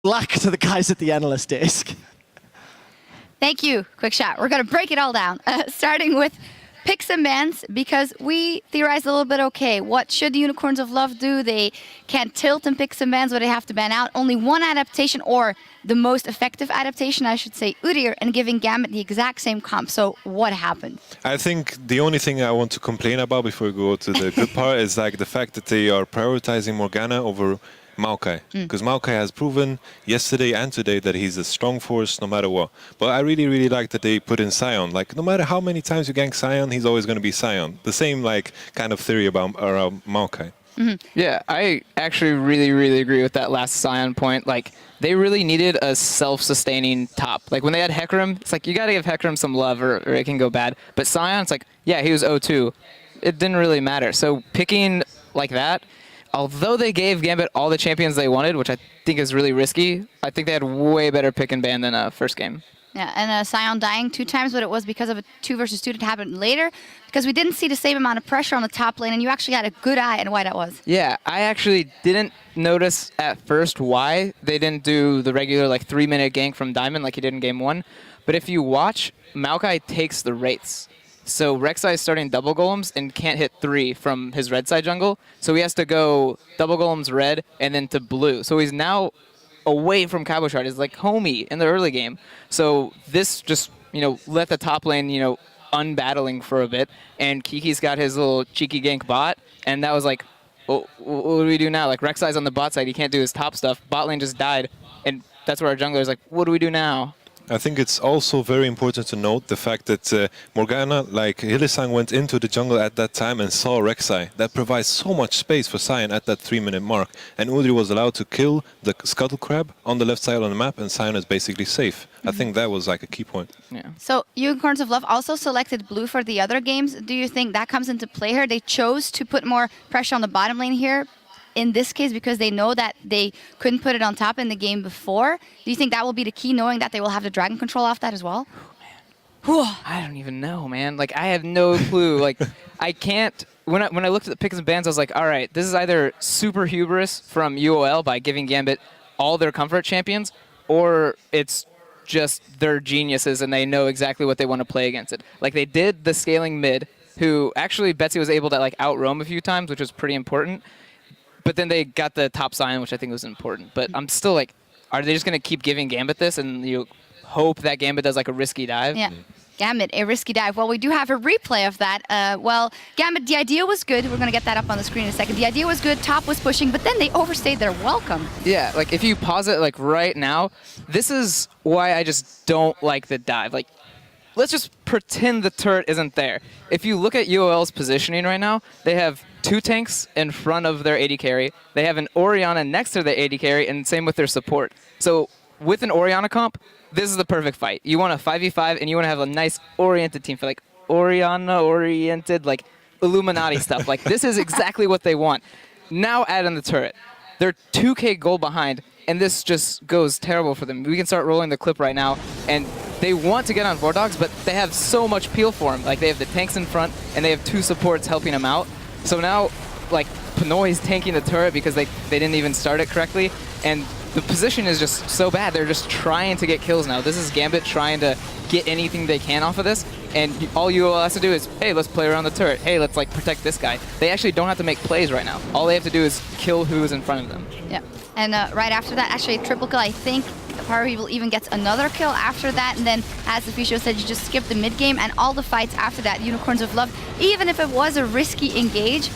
luck to the guys at the analyst desk. Thank you, Quick Shot. We're going to break it all down, starting with picks and bans, because we theorized a little bit, okay, what should the Unicorns of Love do? They can't tilt in picks and bans, but they have to ban out. Only one adaptation, or the most effective adaptation, I should say, Udyr, and giving Gambit the exact same comp. So what happened? I think the only thing I want to complain about before we go to the good part is like the fact that they are prioritizing Morgana over Maokai, because Maokai has proven yesterday and today that he's a strong force no matter what. But I really, really like that they put in Sion. Like, no matter how many times you gank Sion, he's always going to be Sion. The same, like, kind of theory about around Maokai. Yeah, I actually really, really agree with that last Sion point. Like, they really needed a self-sustaining top. Like, when they had Hecarim, it's like, you got to give Hecarim some love or it can go bad. But Sion, it's like, yeah, he was 0-2. It didn't really matter. So picking like that, although they gave Gambit all the champions they wanted, which I think is really risky, I think they had way better pick and ban than first game. Yeah, and Sion dying 2 times, but it was because of a 2 versus 2 that happened later, because we didn't see the same amount of pressure on the top lane, and you actually had a good eye on why that was. Yeah, I actually didn't notice at first why they didn't do the regular like 3-minute gank from Diamond like he did in game 1. But if you watch, Maokai takes the Wraiths. So Rek'Sai is starting double golems and can't hit 3 from his red side jungle. So he has to go double golems red and then to blue. So he's now away from Cabochard. He's like homie in the early game. So this just, let the top lane, unbattling for a bit. And Kiki's got his little cheeky gank bot. And that was like, well, what do we do now? Like Rek'Sai's on the bot side. He can't do his top stuff. Bot lane just died. And that's where our jungler is like, what do we do now? I think it's also very important to note the fact that Morgana, like Hylissang, went into the jungle at that time and saw Rek'Sai. That provides so much space for Sion at that 3-minute mark. And Udyr was allowed to kill the Scuttle Crab on the left side on the map, and Sion is basically safe. I think that was like a key point. Yeah. So Unicorns of Love also selected blue for the other games. Do you think that comes into play here? They chose to put more pressure on the bottom lane here in this case because they know that they couldn't put it on top in the game before. Do you think that will be the key, knowing that they will have the dragon control off that as well? I don't even know, man. Like, I have no clue. Like, I can't... When I looked at the picks and bans, I was like, all right, this is either super hubris from UOL by giving Gambit all their comfort champions, or it's just their geniuses and they know exactly what they want to play against it. Like, they did the scaling mid, who actually Betsy was able to, like, out-roam a few times, which was pretty important. But then they got the top Sion, which I think was important. But I'm still like, are they just going to keep giving Gambit this and you hope that Gambit does like a risky dive? Yeah. Gambit, a risky dive. Well, we do have a replay of that. Well, Gambit, the idea was good. We're going to get that up on the screen in a second. The idea was good. Top was pushing, but then they overstayed their welcome. Yeah, like if you pause it like right now, this is why I just don't like the dive. Like, let's just pretend the turret isn't there. If you look at UOL's positioning right now, they have 2 tanks in front of their AD carry. They have an Orianna next to their AD carry, and same with their support. So with an Orianna comp, this is the perfect fight. You want a 5v5, and you want to have a nice oriented team for like Orianna-oriented, like Illuminati stuff. Like, this is exactly what they want. Now add in the turret. They're 2k gold behind, and this just goes terrible for them. We can start rolling the clip right now, and they want to get on VODS, but they have so much peel for them. Like, they have the tanks in front, and they have 2 supports helping them out. So now, like, Pinoy's tanking the turret because they didn't even start it correctly, and the position is just so bad. They're just trying to get kills now. This is Gambit trying to get anything they can off of this, and all UOL has to do is, hey, let's play around the turret. Hey, let's, like, protect this guy. They actually don't have to make plays right now. All they have to do is kill who's in front of them. Yeah, and right after that, actually a triple kill, I think. Power Evil even gets another kill after that, and then, as Officio said, you just skip the mid game, and all the fights after that, Unicorns of Love, even if it was a risky engage,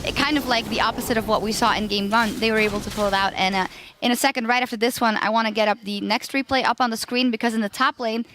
it kind of like the opposite of what we saw in game 1, they were able to pull it out. And in a second, right after this one, I want to get up the next replay up on the screen, because in the top lane,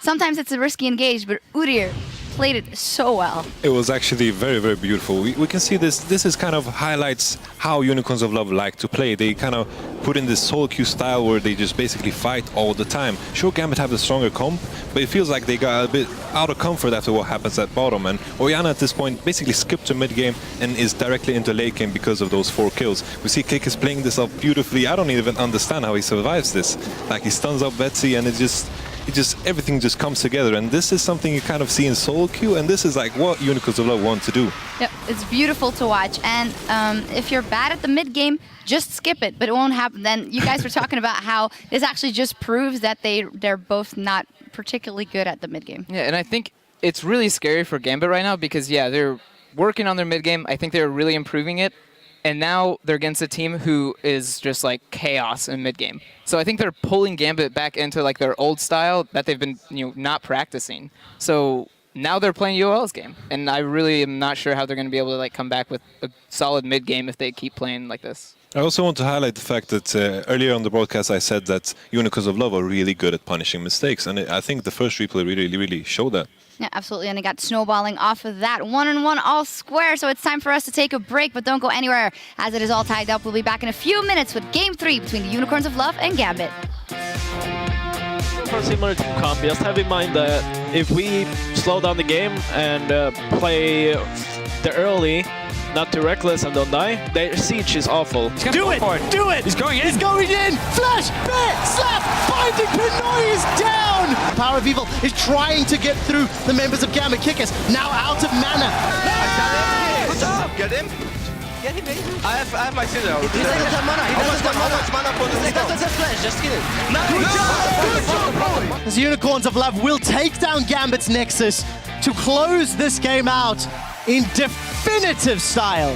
sometimes it's a risky engage, but Udyr played it so well. It was actually very, very beautiful. We can see this. This is kind of highlights how Unicorns of Love like to play. They kind of put in this solo queue style where they just basically fight all the time. Sure, Gambit have the stronger comp, but it feels like they got a bit out of comfort after what happens at bottom. And Orianna at this point basically skipped to mid game and is directly into late game because of those 4 kills. We see Kick is playing this up beautifully. I don't even understand how he survives this. Like, he stuns up Betsy, and it just... everything just comes together, and this is something you kind of see in solo queue, and this is like what Unicorns of Love want to do. Yep, it's beautiful to watch. And if you're bad at the mid game, just skip it, but it won't happen. Then you guys were talking about how this actually just proves that they're both not particularly good at the mid game. Yeah, and I think it's really scary for Gambit right now because, yeah, they're working on their mid game. I think they're really improving it. And now they're against a team who is just like chaos in mid game. So I think they're pulling Gambit back into like their old style that they've been not practicing. So now they're playing UOL's game, and I really am not sure how they're going to be able to like come back with a solid mid game if they keep playing like this. I also want to highlight the fact that earlier on the broadcast I said that Unicorns of Love are really good at punishing mistakes, and I think the first replay really showed that. Yeah, absolutely, and it got snowballing off of that 1-on-1 all square, so it's time for us to take a break, but don't go anywhere, as it is all tied up. We'll be back in a few minutes with Game 3 between the Unicorns of Love and Gambit. For similar to comp, just have in mind that if we slow down the game and play the early, not too reckless and don't die, their siege is awful. Do it! Do it! He's going in! He's going in! Flash! Bit! Slap! Binding! Pinoy is down! Power of Evil is trying to get through the members of Gambit. Kickers now out of mana. Good job! Get him! Get him, baby! I have my scissor. He doesn't have mana. He doesn't have mana. How much mana for the second? He doesn't have flash. Just kill him. Good job! As Unicorns of Love will take down Gambit's Nexus to close this game out in definitive style.